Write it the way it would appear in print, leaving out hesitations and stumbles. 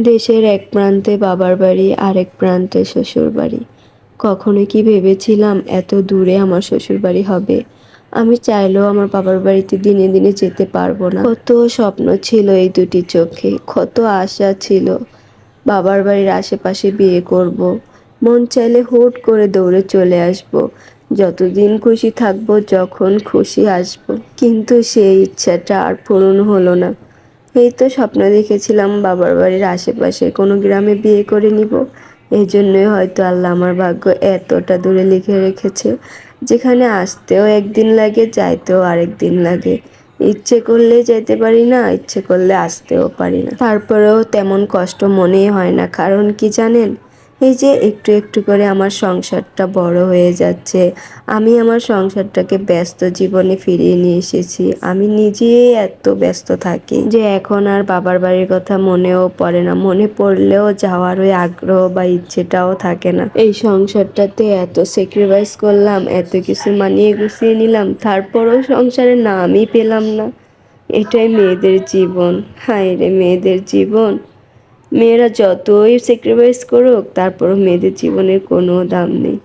দেশের এক প্রান্তে বাবার বাড়ি, আরেক প্রান্তে শ্বশুর বাড়ি। কখনো কি ভেবেছিলাম এত দূরে আমার শ্বশুর বাড়ি হবে? আমি চাইলেও আমার বাবার বাড়িতে দিনে দিনে যেতে পারবো না। কত স্বপ্ন ছিল এই দুটি চোখে, কত আশা ছিল। বাবার বাড়ির আশেপাশে বিয়ে করব, মন চাইলে হুট করে দৌড়ে চলে আসব, যতদিন খুশি থাকবো, যখন খুশি আসবো। কিন্তু সেই ইচ্ছাটা আর পূরণ হলো না। এই তো স্বপ্ন দেখেছিলাম বাবার বাড়ির আশেপাশে কোনো গ্রামে বিয়ে করে নিব। এই জন্যই হয়তো আল্লাহ আমার ভাগ্য এতটা দূরে লিখে রেখেছে, যেখানে আসতেও একদিন লাগে, যাইতেও আরেক দিন লাগে। ইচ্ছে করলে যেতে পারি না, ইচ্ছে করলে আসতেও পারি না। তারপরেও তেমন কষ্ট মনেই হয় না। কারণ কি জানেন, এই যে একটু একটু করে আমার সংসারটা বড় হয়ে যাচ্ছে, আমি আমার সংসারটাকে ব্যস্ত জীবনে ফিরিয়ে নিয়ে এসেছি। আমি নিজেই এত ব্যস্ত থাকি যে এখন আর বাবার বাড়ির কথা মনেও পড়ে না। মনে পড়লেও যাওয়ার ওই আগ্রহ বা ইচ্ছেটাও থাকে না। এই সংসারটাতে এত স্যাক্রিফাইস করলাম, এত কিছু মানিয়ে গুছিয়ে নিলাম, তারপরও সংসারের নামই পেলাম না। এটাই মেয়েদের জীবন। হায় রে মেয়েদের জীবন। মেয়েরা যতই স্যাক্রিফাইস করুক, তারপরও মেয়েদের জীবনের কোনো দাম নেই।